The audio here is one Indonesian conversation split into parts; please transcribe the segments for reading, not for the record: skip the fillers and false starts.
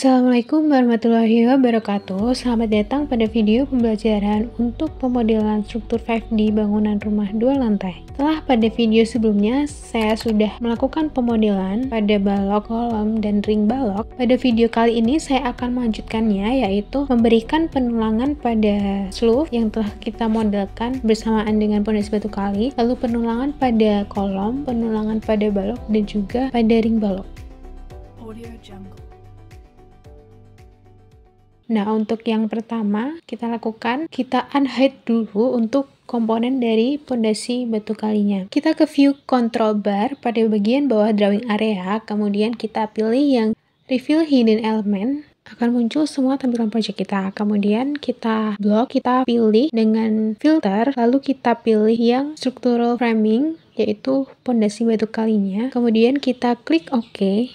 Assalamualaikum warahmatullahi wabarakatuh. Selamat datang pada video pembelajaran untuk pemodelan struktur 5D bangunan rumah 2 lantai. Setelah pada video sebelumnya, saya sudah melakukan pemodelan pada balok, kolom, dan ring balok. Pada video kali ini, saya akan melanjutkannya, yaitu memberikan penulangan pada sloof yang telah kita modelkan bersamaan dengan pondasi batu kali, lalu penulangan pada kolom, penulangan pada balok, dan juga pada ring balok. Nah, untuk yang pertama kita lakukan, kita unhide dulu untuk komponen dari pondasi batu kalinya. Kita ke view control bar pada bagian bawah drawing area, kemudian kita pilih yang reveal hidden element, akan muncul semua tampilan project kita. Kemudian kita blok, kita pilih dengan filter, lalu kita pilih yang structural framing, yaitu pondasi batu kalinya. Kemudian kita klik OK.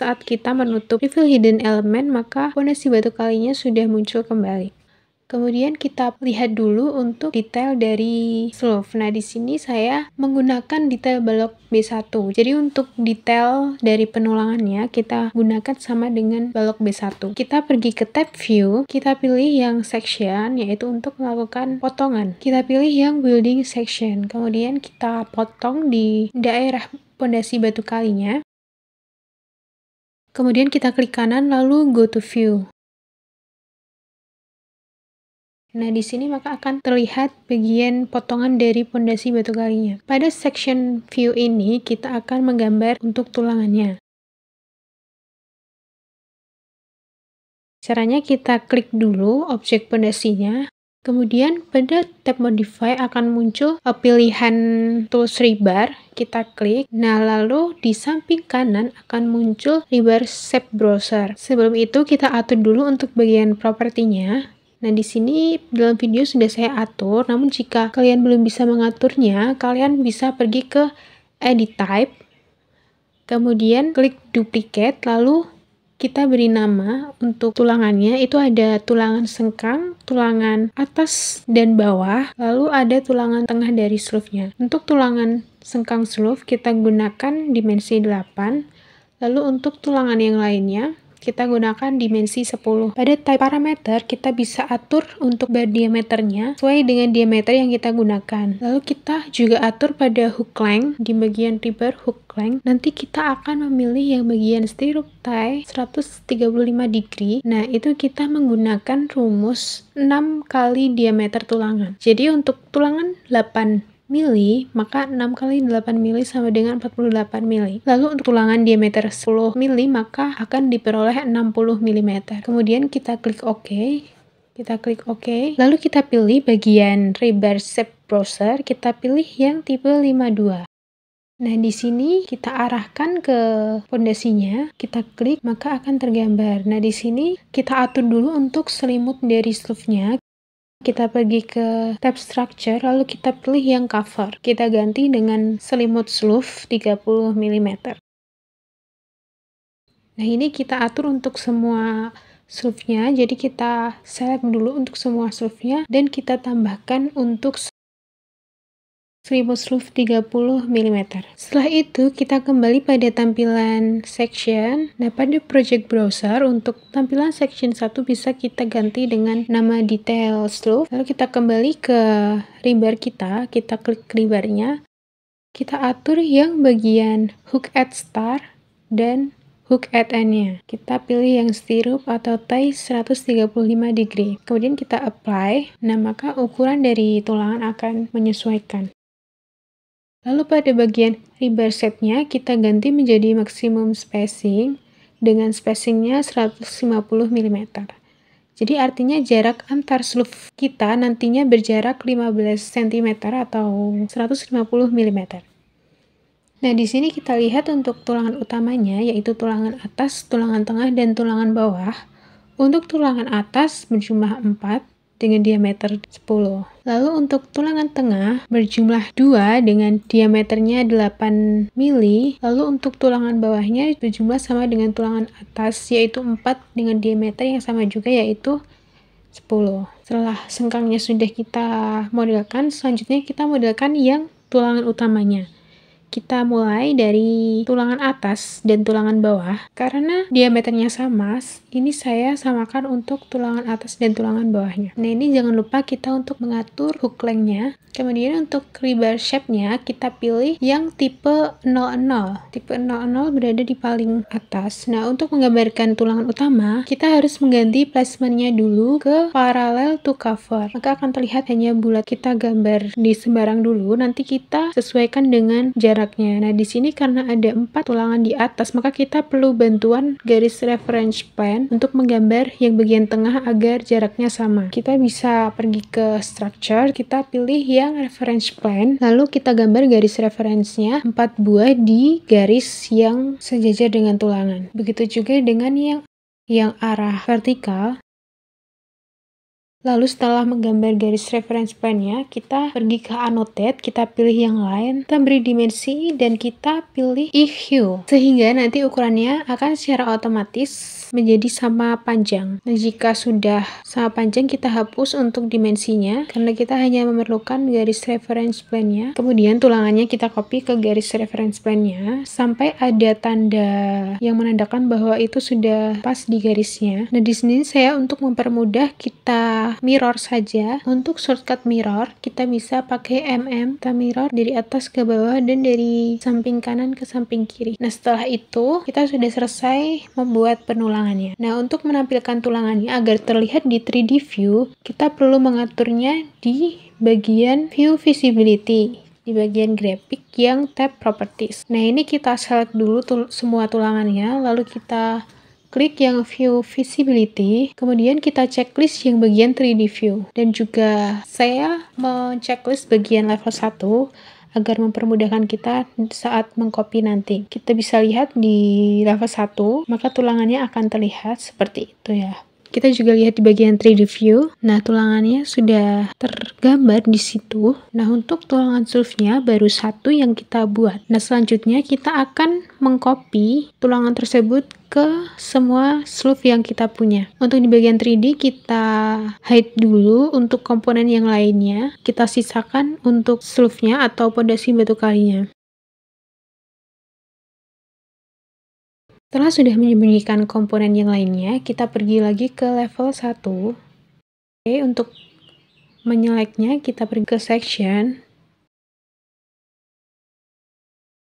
Saat kita menutup reveal hidden element, maka pondasi batu kalinya sudah muncul kembali. Kemudian kita lihat dulu untuk detail dari sloof. Nah, di sini saya menggunakan detail balok B1. Jadi untuk detail dari penulangannya kita gunakan sama dengan balok B1. Kita pergi ke tab view, kita pilih yang section, yaitu untuk melakukan potongan. Kita pilih yang building section, kemudian kita potong di daerah pondasi batu kalinya. Kemudian kita klik kanan lalu go to view. Nah, di sini maka akan terlihat bagian potongan dari pondasi batu kalinya. Pada section view ini kita akan menggambar untuk tulangannya. Caranya kita klik dulu objek pondasinya. Kemudian pada tab modify akan muncul pilihan tools rebar, kita klik. Nah, lalu di samping kanan akan muncul rebar shape browser. Sebelum itu kita atur dulu untuk bagian propertinya. Nah, di sini dalam video sudah saya atur, namun jika kalian belum bisa mengaturnya, kalian bisa pergi ke edit type, kemudian klik duplicate, lalu kita beri nama untuk tulangannya, itu ada tulangan sengkang, tulangan atas dan bawah, lalu ada tulangan tengah dari sloofnya. Untuk tulangan sengkang sloof kita gunakan dimensi 8, lalu untuk tulangan yang lainnya kita gunakan dimensi 10. Pada type parameter kita bisa atur untuk bar diameternya sesuai dengan diameter yang kita gunakan. Lalu kita juga atur pada hook length di bagian rebar hook length. Nanti kita akan memilih yang bagian stirrup tie 135 degree. Nah, itu kita menggunakan rumus 6 kali diameter tulangan. Jadi untuk tulangan 8 mili, maka 6 kali 8 mili sama dengan 48 mili. Lalu untuk tulangan diameter 10 mili, maka akan diperoleh 60 mm. Kemudian kita klik OK. Kita klik OK. Lalu kita pilih bagian rebar shape browser, kita pilih yang tipe 52. Nah, di sini kita arahkan ke pondasinya, kita klik, maka akan tergambar. Nah, di sini kita atur dulu untuk selimut dari sloofnya. Kita pergi ke tab structure, lalu kita pilih yang cover. Kita ganti dengan selimut sloof 30 mm. Nah, ini kita atur untuk semua sloofnya, jadi kita select dulu untuk semua sloofnya, dan kita tambahkan untuk selimut sloof 30 mm. Setelah itu kita kembali pada tampilan section. Nah, pada project browser untuk tampilan section 1 bisa kita ganti dengan nama detail sloof. Lalu kita kembali ke rebar kita klik rebarnya. Kita atur yang bagian hook at start dan hook at end-nya. Kita pilih yang stirrup atau tie 135 degree. Kemudian kita apply. Nah, maka ukuran dari tulangan akan menyesuaikan. Lalu pada bagian rebar setnya kita ganti menjadi maksimum spacing dengan spacingnya 150 mm. Jadi artinya jarak antar sloof kita nantinya berjarak 15 cm atau 150 mm. Nah, di sini kita lihat untuk tulangan utamanya, yaitu tulangan atas, tulangan tengah, dan tulangan bawah. Untuk tulangan atas berjumlah 4 dengan diameter 10. Lalu untuk tulangan tengah berjumlah 2 dengan diameternya 8 mili. Lalu untuk tulangan bawahnya berjumlah sama dengan tulangan atas, yaitu 4 dengan diameter yang sama juga, yaitu 10. Setelah sengkangnya sudah kita modelkan, selanjutnya kita modelkan yang tulangan utamanya. Kita mulai dari tulangan atas dan tulangan bawah. Karena diameternya sama, ini saya samakan untuk tulangan atas dan tulangan bawahnya. Nah, ini jangan lupa kita untuk mengatur hook length-nya. Kemudian untuk rebar shape-nya, kita pilih yang tipe 00. Tipe 00 berada di paling atas. Nah, untuk menggambarkan tulangan utama, kita harus mengganti placement-nya dulu ke parallel to cover. Maka akan terlihat hanya bulat. Kita gambar di sembarang dulu, nanti kita sesuaikan dengan jaraknya. Nah, di sini karena ada 4 tulangan di atas, maka kita perlu bantuan garis reference plane untuk menggambar yang bagian tengah agar jaraknya sama. Kita bisa pergi ke structure, kita pilih yang reference plane, lalu kita gambar garis referensinya 4 buah di garis yang sejajar dengan tulangan. Begitu juga dengan yang arah vertikal. Lalu setelah menggambar garis reference plane-nya, kita pergi ke annotate, kita pilih yang lain, kita beri dimensi, dan kita pilih hue. Sehingga nanti ukurannya akan secara otomatis menjadi sama panjang. Nah, jika sudah sama panjang, kita hapus untuk dimensinya, karena kita hanya memerlukan garis reference plane-nya. Kemudian tulangannya kita copy ke garis reference plane-nya, sampai ada tanda yang menandakan bahwa itu sudah pas di garisnya. Nah, di sini saya untuk mempermudah kita mirror saja. Untuk shortcut mirror, kita bisa pakai kita mirror dari atas ke bawah dan dari samping kanan ke samping kiri. Nah, setelah itu kita sudah selesai membuat penulangannya. Nah, untuk menampilkan tulangannya agar terlihat di 3D view, kita perlu mengaturnya di bagian view visibility, di bagian grafik yang tab properties. Nah, ini kita select dulu semua tulangannya, lalu kita klik yang view visibility, kemudian kita checklist yang bagian 3D view. Dan juga saya men-checklist bagian level 1 agar mempermudahkan kita saat mengcopy nanti. Kita bisa lihat di level 1, maka tulangannya akan terlihat seperti itu ya. Kita juga lihat di bagian 3D view. Nah, tulangannya sudah tergambar di situ. Nah, untuk tulangan sleeve-nya baru satu yang kita buat. Nah, selanjutnya kita akan mengcopy tulangan tersebut ke semua sleeve yang kita punya. Untuk di bagian 3D kita hide dulu untuk komponen yang lainnya. Kita sisakan untuk sleeve-nya atau pondasi batu kalinya. Setelah sudah menyembunyikan komponen yang lainnya, kita pergi lagi ke level 1. Oke, untuk menyeleknya kita pergi ke section.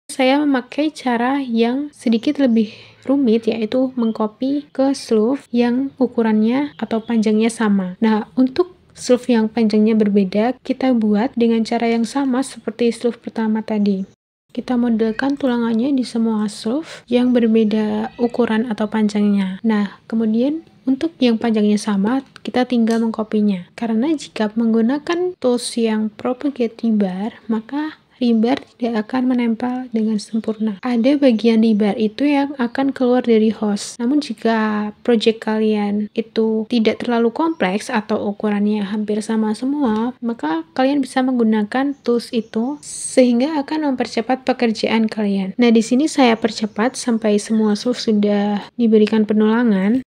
Saya memakai cara yang sedikit lebih rumit, yaitu mengcopy ke sleeve yang ukurannya atau panjangnya sama. Nah, untuk sleeve yang panjangnya berbeda, kita buat dengan cara yang sama seperti sleeve pertama tadi. Kita modelkan tulangannya di semua sleeve yang berbeda ukuran atau panjangnya. Nah, kemudian untuk yang panjangnya sama, kita tinggal mengkopinya. Karena jika menggunakan tools yang propagate rebar, maka rebar tidak akan menempel dengan sempurna. Ada bagian rebar itu yang akan keluar dari host. Namun jika project kalian itu tidak terlalu kompleks atau ukurannya hampir sama semua, maka kalian bisa menggunakan tools itu sehingga akan mempercepat pekerjaan kalian. Nah, di sini saya percepat sampai semua sleeve sudah diberikan penulangan.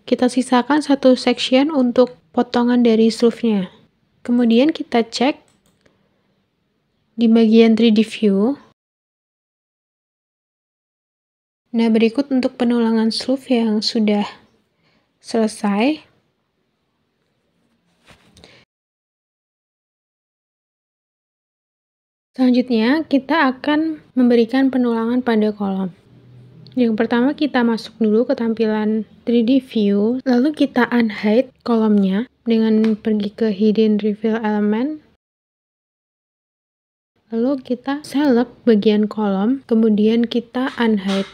Kita sisakan satu section untuk potongan dari sleeve-nya. Kemudian kita cek di bagian 3D view. Nah, berikut untuk penulangan sleeve yang sudah selesai. Selanjutnya, kita akan memberikan penulangan pada kolom. Yang pertama, kita masuk dulu ke tampilan 3D view, lalu kita unhide kolomnya dengan pergi ke hidden reveal element. Lalu kita select bagian kolom, kemudian kita unhide.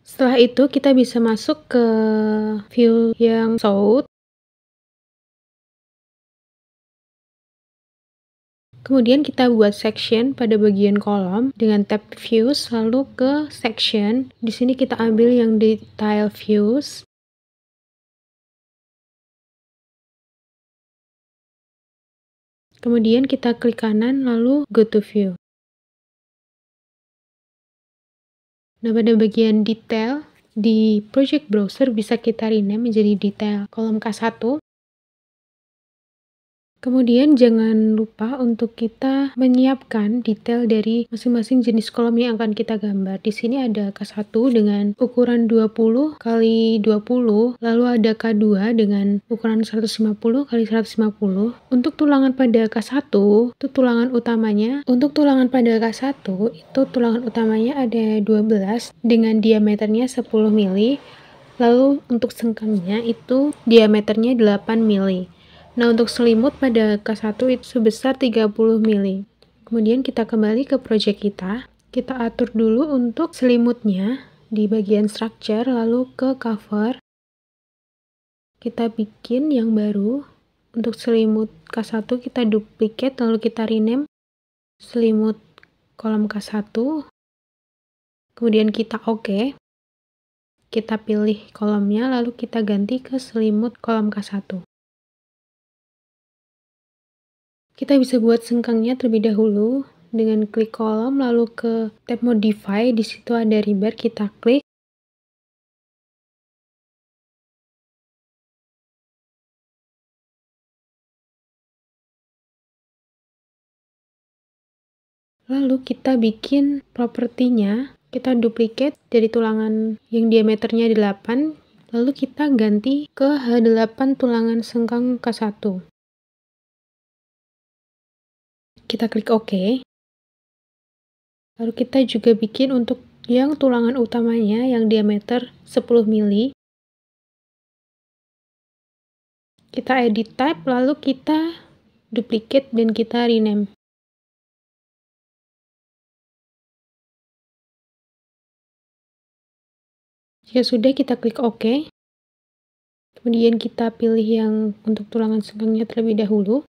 Setelah itu kita bisa masuk ke view yang south. Kemudian kita buat section pada bagian kolom dengan tab views, lalu ke section. Di sini kita ambil yang detail views. Kemudian kita klik kanan lalu go to view. Nah, pada bagian detail di project browser bisa kita rename menjadi detail kolom K1. Kemudian jangan lupa untuk kita menyiapkan detail dari masing-masing jenis kolom yang akan kita gambar. Di sini ada K1 dengan ukuran 20 x 20, lalu ada K2 dengan ukuran 150 x 150. Untuk tulangan pada K1 itu tulangan utamanya. Untuk tulangan pada K1 itu tulangan utamanya ada 12 dengan diameternya 10 mili. Lalu untuk sengkangnya itu diameternya 8 mili. Nah, untuk selimut pada K1 itu sebesar 30 mili. Kemudian kita kembali ke project kita. Kita atur dulu untuk selimutnya di bagian structure, lalu ke cover. Kita bikin yang baru. Untuk selimut K1 kita duplicate, lalu kita rename selimut kolom K1. Kemudian kita OK. Kita pilih kolomnya, lalu kita ganti ke selimut kolom K1. Kita bisa buat sengkangnya terlebih dahulu dengan klik kolom lalu ke tab modify, di situ ada rebar, kita klik. Lalu kita bikin propertinya, kita duplicate dari tulangan yang diameternya 8, lalu kita ganti ke H8 tulangan sengkang K1. Kita klik OK. Lalu kita juga bikin untuk yang tulangan utamanya yang diameter 10 mili. Kita edit type, lalu kita duplicate dan kita rename. Jika sudah, kita klik OK. Kemudian kita pilih yang untuk tulangan sengkangnya terlebih dahulu.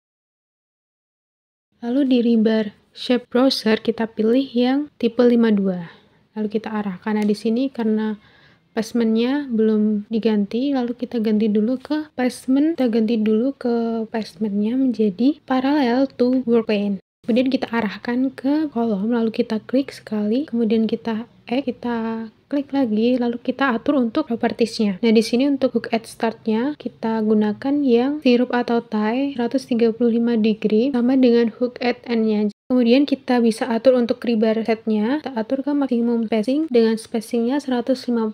Lalu di rebar shape browser kita pilih yang tipe 52. Lalu kita arahkan. Nah, di sini karena placementnya belum diganti, lalu kita ganti dulu ke placement. Kita ganti dulu ke placementnya menjadi parallel to workplane. Kemudian kita arahkan ke kolom, lalu kita klik sekali, kemudian kita kita klik lagi, lalu kita atur untuk propertiesnya. Nah, di sini untuk hook at startnya kita gunakan yang sirup atau tie 135 degree sama dengan hook at endnya. Kemudian kita bisa atur untuk rebar setnya, kita atur ke maksimum spacing dengan spacingnya 150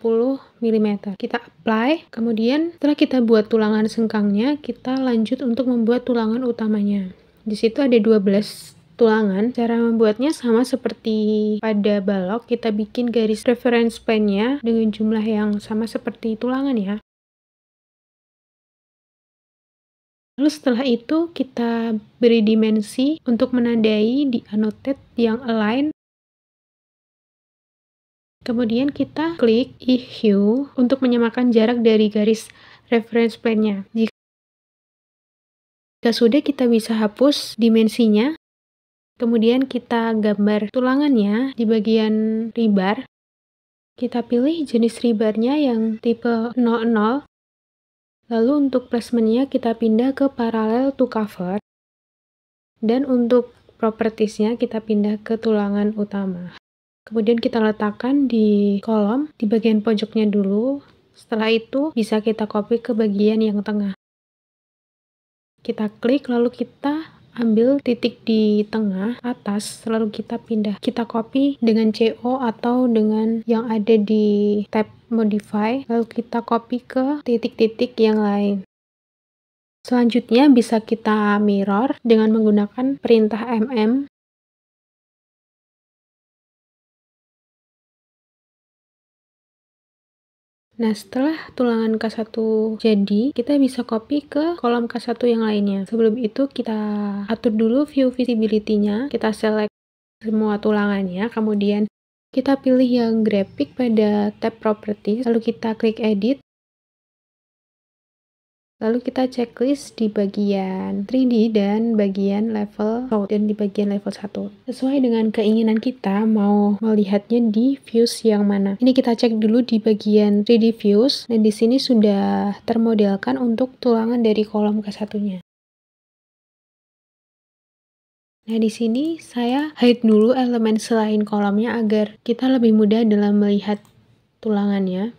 mm. Kita apply, kemudian setelah kita buat tulangan sengkangnya, kita lanjut untuk membuat tulangan utamanya. Di situ ada 12 tulangan. Cara membuatnya sama seperti pada balok, kita bikin garis reference plane-nya dengan jumlah yang sama seperti tulangan ya. Lalu setelah itu kita beri dimensi untuk menandai di annotate yang align. Kemudian kita klik E hue untuk menyamakan jarak dari garis reference plane-nya. Jika sudah, kita bisa hapus dimensinya. Kemudian kita gambar tulangannya di bagian rebar. Kita pilih jenis rebarnya yang tipe 00. Lalu untuk placementnya kita pindah ke parallel to cover. Dan untuk propertiesnya kita pindah ke tulangan utama. Kemudian kita letakkan di kolom di bagian pojoknya dulu. Setelah itu bisa kita copy ke bagian yang tengah. Kita klik lalu kita ambil titik di tengah atas, lalu kita pindah. Kita copy dengan CO atau dengan yang ada di tab modify, lalu kita copy ke titik-titik yang lain. Selanjutnya bisa kita mirror dengan menggunakan perintah mm. Nah, setelah tulangan K1 jadi, kita bisa copy ke kolom K1 yang lainnya. Sebelum itu, kita atur dulu view visibility-nya. Kita select semua tulangannya, kemudian kita pilih yang graphic pada tab properties, lalu kita klik edit. Lalu kita checklist di bagian 3D dan bagian level road dan di bagian level 1. Sesuai dengan keinginan kita mau melihatnya di views yang mana. Ini kita cek dulu di bagian 3D views dan di sini sudah termodelkan untuk tulangan dari kolom ke-1-nya. Nah, di sini saya hide dulu elemen selain kolomnya agar kita lebih mudah dalam melihat tulangannya.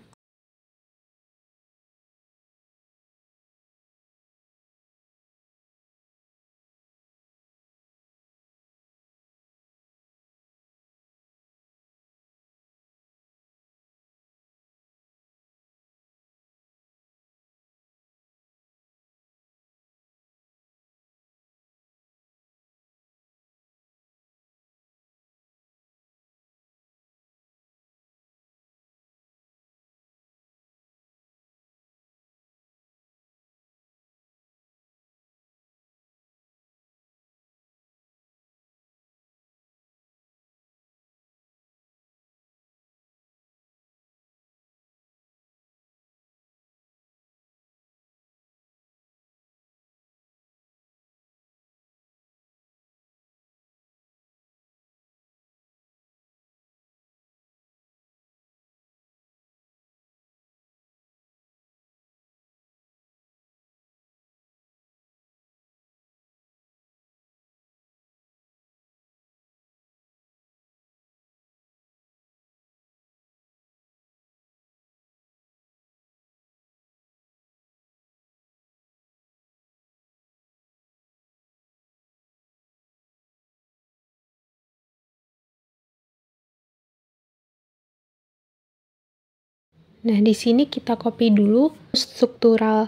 Nah, di sini kita copy dulu struktural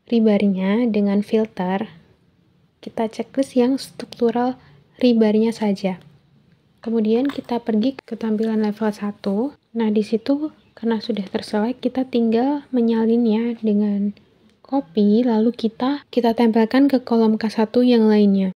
rebarnya dengan filter. Kita checklist yang struktural rebarnya saja. Kemudian kita pergi ke tampilan level 1. Nah, di situ karena sudah terselect, kita tinggal menyalinnya dengan copy, lalu kita tempelkan ke kolom K1 yang lainnya.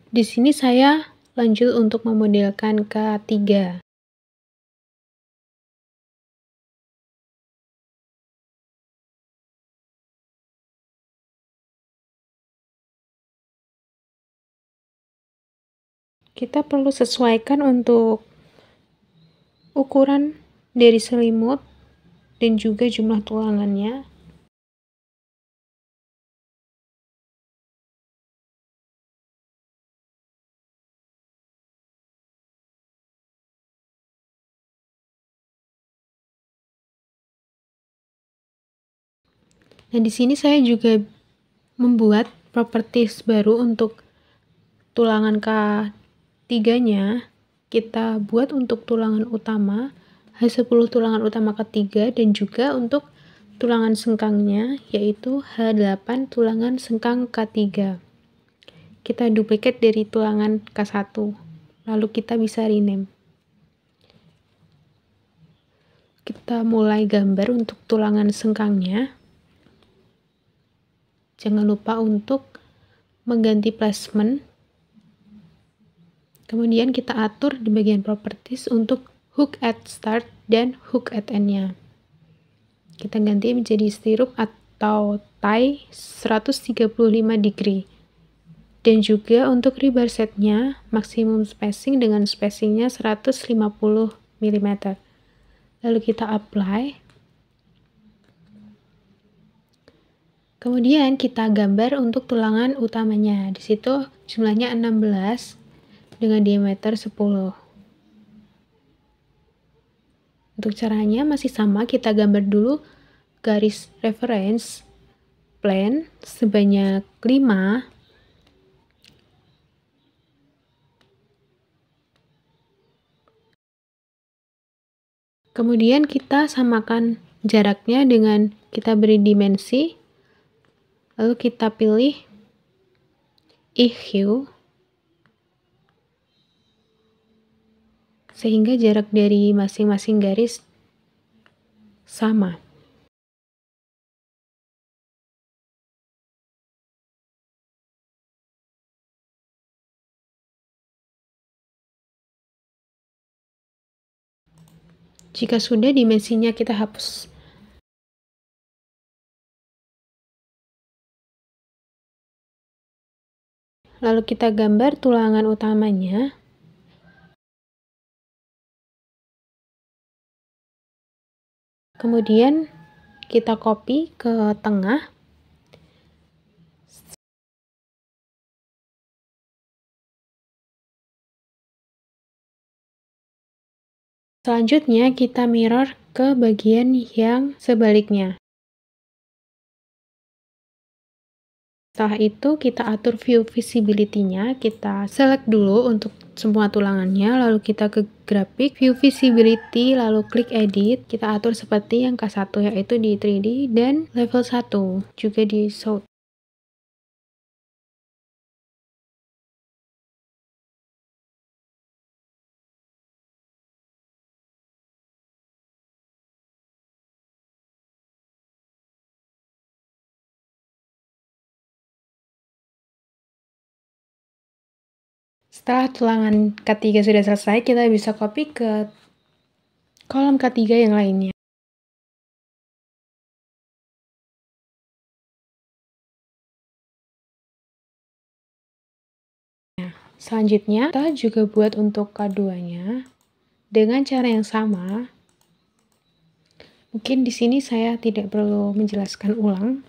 Di sini saya lanjut untuk memodelkan K3. Kita perlu sesuaikan untuk ukuran dari selimut dan juga jumlah tulangannya. Nah, di sini saya juga membuat properties baru untuk tulangan K3-nya. Kita buat untuk tulangan utama, H10 tulangan utama ketiga, dan juga untuk tulangan sengkangnya, yaitu H8 tulangan sengkang K3. Kita duplikat dari tulangan K1, lalu kita bisa rename. Kita mulai gambar untuk tulangan sengkangnya. Jangan lupa untuk mengganti placement. Kemudian kita atur di bagian properties untuk hook at start dan hook at end-nya. Kita ganti menjadi stirrup atau tie 135 degree. Dan juga untuk rebar setnya, maksimum spacing dengan spacingnya 150 mm. Lalu kita apply. Kemudian kita gambar untuk tulangan utamanya. Di situ jumlahnya 16 dengan diameter 10. Untuk caranya masih sama, kita gambar dulu garis reference plane sebanyak 5. Kemudian kita samakan jaraknya dengan kita beri dimensi. Lalu kita pilih EQ sehingga jarak dari masing-masing garis sama. Jika sudah, dimensinya kita hapus. Lalu kita gambar tulangan utamanya. Kemudian kita copy ke tengah. Selanjutnya kita mirror ke bagian yang sebaliknya. Setelah itu kita atur view visibility-nya, kita select dulu untuk semua tulangannya, lalu kita ke grafik, view visibility, lalu klik edit, kita atur seperti yang K1 yaitu di 3D dan level 1 juga di South. Setelah tulangan K3 sudah selesai, kita bisa copy ke kolom K3 yang lainnya. Selanjutnya, kita juga buat untuk K2-nya dengan cara yang sama. Mungkin di sini saya tidak perlu menjelaskan ulang.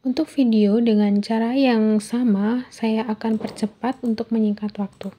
Untuk video dengan cara yang sama, saya akan percepat untuk menyingkat waktu.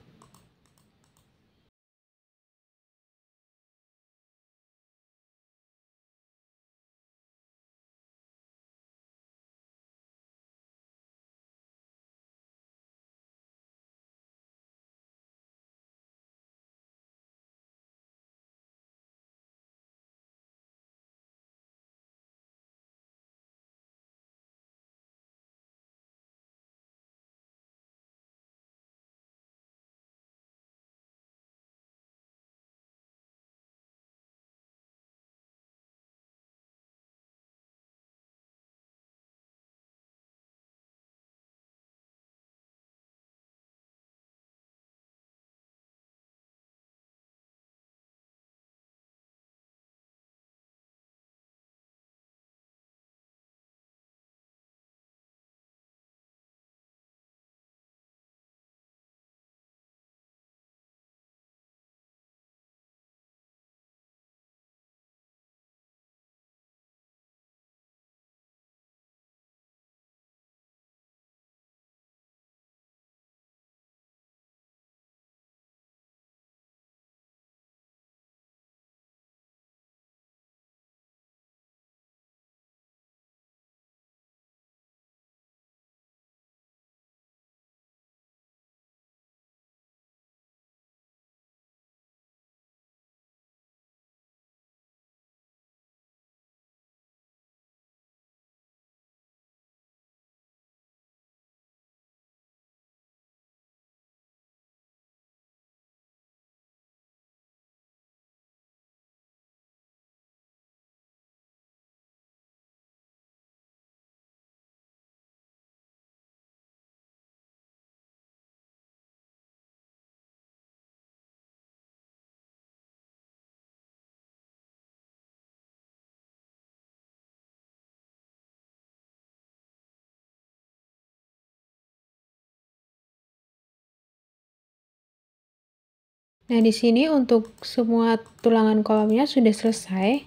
Nah, di sini untuk semua tulangan kolomnya sudah selesai.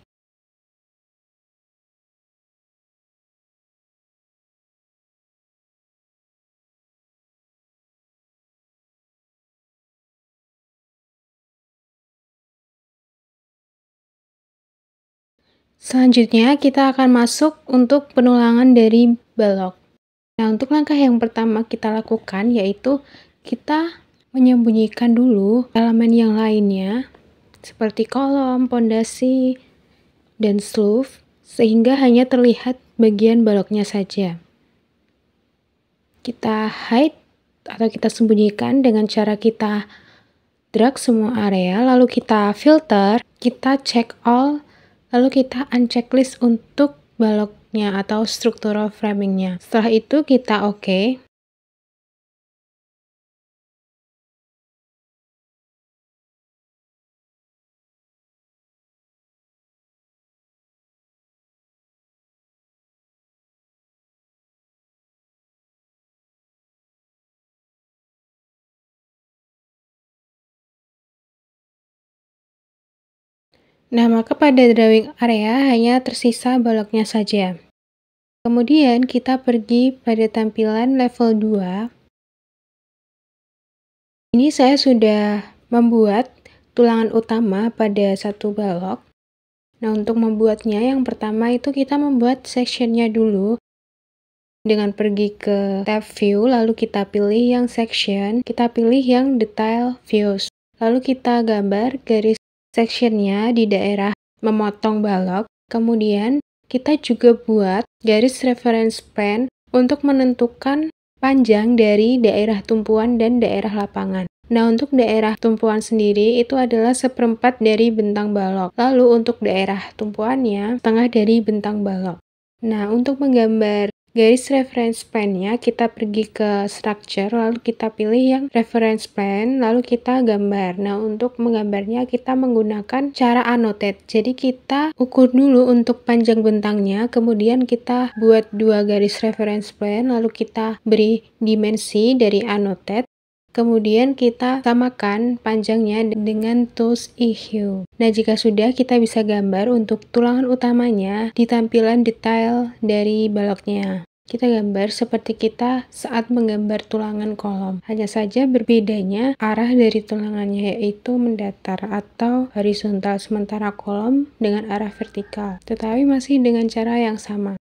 Selanjutnya, kita akan masuk untuk penulangan dari balok. Nah, untuk langkah yang pertama kita lakukan yaitu kita menyembunyikan dulu elemen yang lainnya seperti kolom, pondasi, dan sleeve sehingga hanya terlihat bagian baloknya saja. Kita hide atau kita sembunyikan dengan cara kita drag semua area, lalu kita filter, kita check all, lalu kita uncheck list untuk baloknya atau structural framingnya. Setelah itu kita oke. Nah, maka pada drawing area hanya tersisa baloknya saja. Kemudian kita pergi pada tampilan level 2. Ini saya sudah membuat tulangan utama pada satu balok. Nah, untuk membuatnya yang pertama itu kita membuat sectionnya dulu. Dengan pergi ke tab view, lalu kita pilih yang section, kita pilih yang detail views. Lalu kita gambar garis sectionnya di daerah memotong balok. Kemudian kita juga buat garis reference plane untuk menentukan panjang dari daerah tumpuan dan daerah lapangan. Nah, untuk daerah tumpuan sendiri itu adalah seperempat dari bentang balok. Lalu untuk daerah tumpuannya, setengah dari bentang balok. Nah, untuk menggambar garis reference plane-nya, kita pergi ke structure, lalu kita pilih yang reference plane, lalu kita gambar. Nah, untuk menggambarnya kita menggunakan cara annotate. Jadi kita ukur dulu untuk panjang bentangnya, kemudian kita buat dua garis reference plane, lalu kita beri dimensi dari annotate. Kemudian kita samakan panjangnya dengan tools E-Hue. Nah, jika sudah, kita bisa gambar untuk tulangan utamanya di tampilan detail dari baloknya. Kita gambar seperti kita saat menggambar tulangan kolom. Hanya saja berbedanya arah dari tulangannya yaitu mendatar atau horizontal, sementara kolom dengan arah vertikal. Tetapi masih dengan cara yang sama.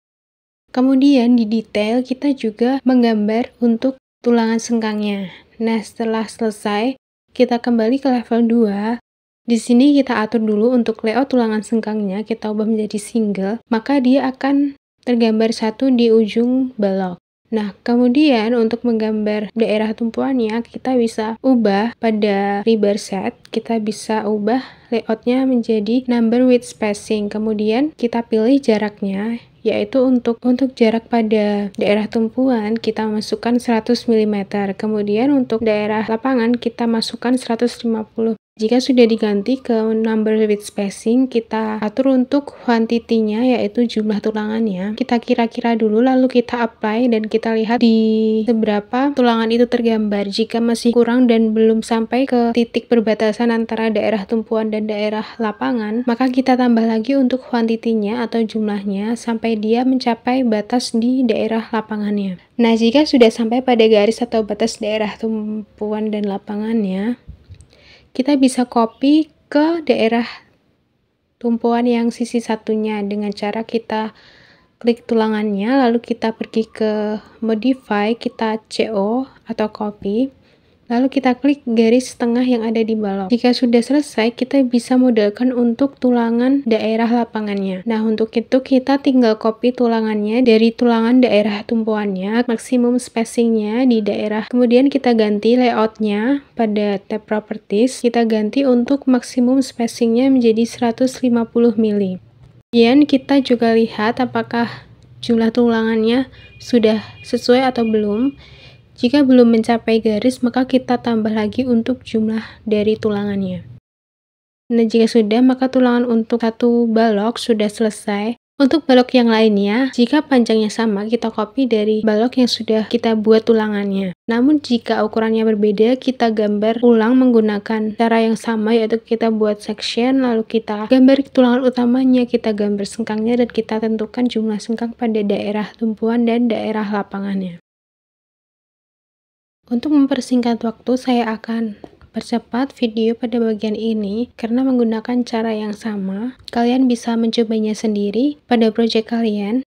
Kemudian di detail kita juga menggambar untuk tulangan sengkangnya. Nah, setelah selesai, kita kembali ke level 2. Di sini kita atur dulu untuk layout tulangan sengkangnya, kita ubah menjadi single, maka dia akan tergambar satu di ujung balok. Nah, kemudian untuk menggambar daerah tumpuannya, kita bisa ubah pada rebar set, kita bisa ubah layoutnya menjadi number with spacing, kemudian kita pilih jaraknya, yaitu untuk jarak pada daerah tumpuan kita masukkan 100 mm, kemudian untuk daerah lapangan kita masukkan 150. Jika sudah diganti ke number with spacing, kita atur untuk quantity-nya yaitu jumlah tulangannya. Kita kira-kira dulu lalu kita apply dan kita lihat di seberapa tulangan itu tergambar. Jika masih kurang dan belum sampai ke titik perbatasan antara daerah tumpuan dan daerah lapangan, maka kita tambah lagi untuk quantity-nya atau jumlahnya sampai dia mencapai batas di daerah lapangannya. Nah, jika sudah sampai pada garis atau batas daerah tumpuan dan lapangannya, kita bisa copy ke daerah tumpuan yang sisi satunya dengan cara kita klik tulangannya, lalu kita pergi ke modify, kita CO atau copy, lalu kita klik garis tengah yang ada di balok. Jika sudah selesai, kita bisa modelkan untuk tulangan daerah lapangannya. Nah, untuk itu kita tinggal copy tulangannya dari tulangan daerah tumpuannya, maksimum spacingnya di daerah. Kemudian kita ganti layoutnya pada tab properties, kita ganti untuk maksimum spacingnya menjadi 150 mili. Kemudian kita juga lihat apakah jumlah tulangannya sudah sesuai atau belum. Jika belum mencapai garis, maka kita tambah lagi untuk jumlah dari tulangannya. Nah, jika sudah, maka tulangan untuk satu balok sudah selesai. Untuk balok yang lainnya, jika panjangnya sama, kita copy dari balok yang sudah kita buat tulangannya. Namun jika ukurannya berbeda, kita gambar ulang menggunakan cara yang sama, yaitu kita buat section, lalu kita gambar tulangan utamanya, kita gambar sengkangnya, dan kita tentukan jumlah sengkang pada daerah tumpuan dan daerah lapangannya. Untuk mempersingkat waktu, saya akan percepat video pada bagian ini karena menggunakan cara yang sama. Kalian bisa mencobanya sendiri pada proyek kalian.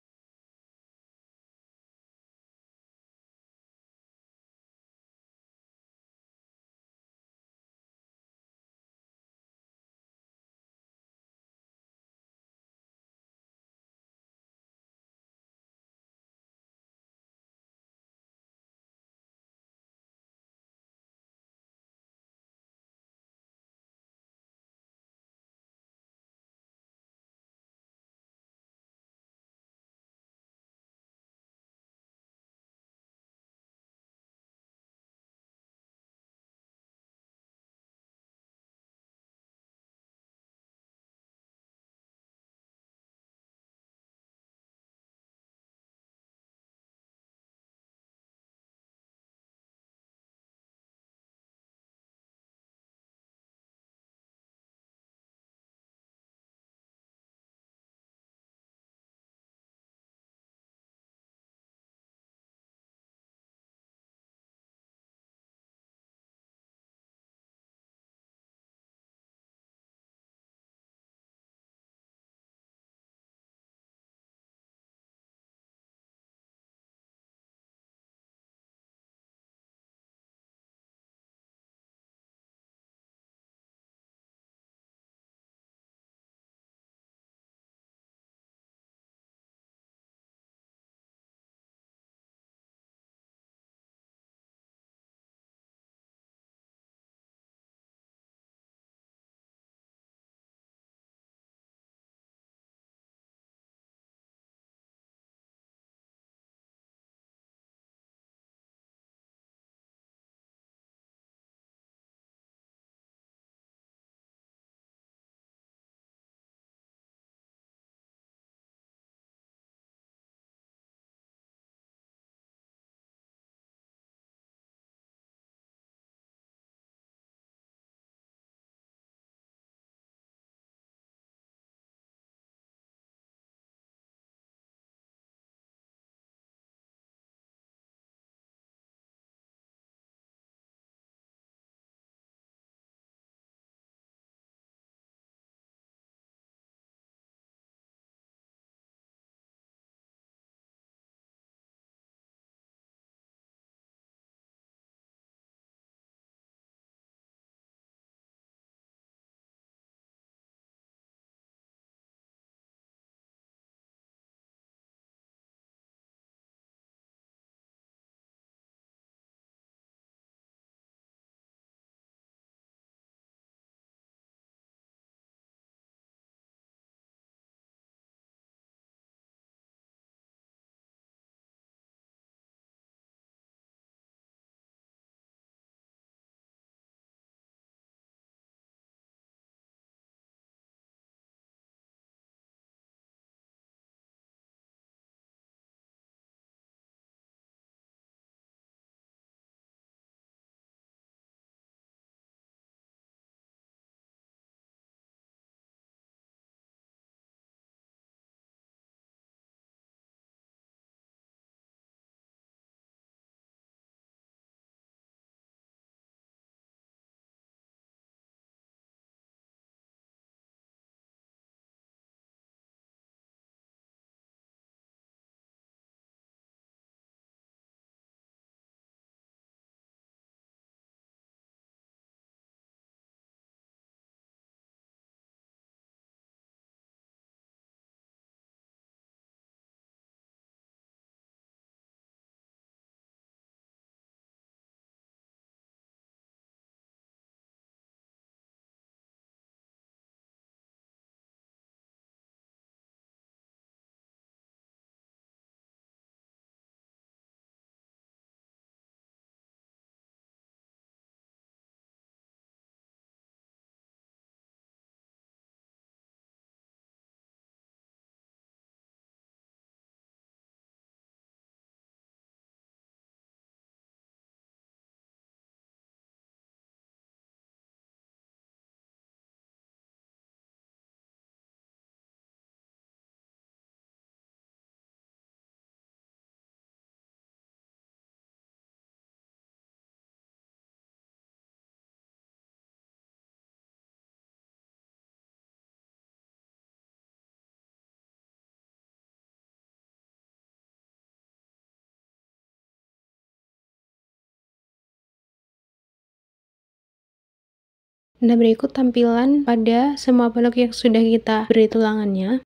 Nah, berikut tampilan pada semua balok yang sudah kita beri tulangannya.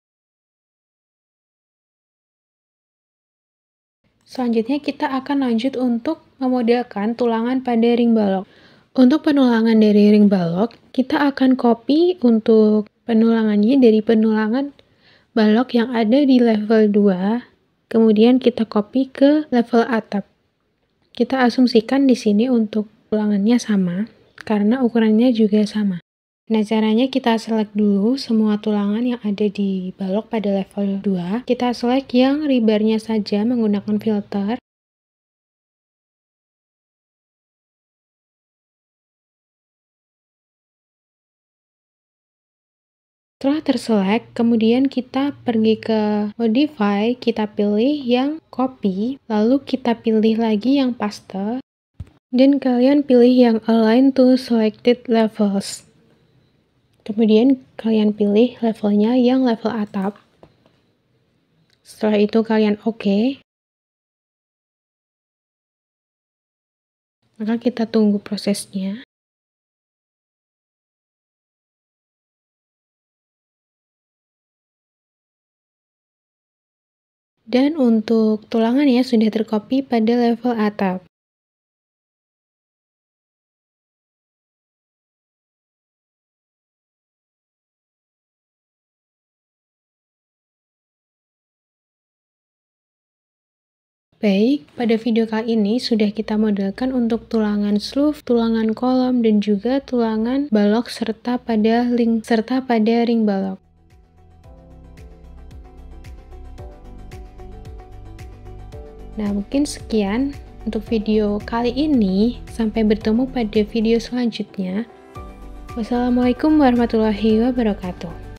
Selanjutnya kita akan lanjut untuk memodelkan tulangan pada ring balok. Untuk penulangan dari ring balok, kita akan copy untuk penulangannya dari penulangan balok yang ada di level 2, kemudian kita copy ke level atap. Kita asumsikan di sini untuk tulangannya sama, karena ukurannya juga sama. Nah, caranya kita select dulu semua tulangan yang ada di balok pada level 2. Kita select yang rebarnya saja menggunakan filter. Setelah terselect, kemudian kita pergi ke modify, kita pilih yang copy, lalu kita pilih lagi yang paste, dan kalian pilih yang align to selected levels. Kemudian kalian pilih levelnya yang level atap. Setelah itu kalian OK. Maka kita tunggu prosesnya. Dan untuk tulangannya sudah tercopy pada level atap. Baik, pada video kali ini sudah kita modelkan untuk tulangan sleeve, tulangan kolom, dan juga tulangan balok serta pada ring balok. Nah, mungkin sekian untuk video kali ini. Sampai bertemu pada video selanjutnya. Wassalamualaikum warahmatullahi wabarakatuh.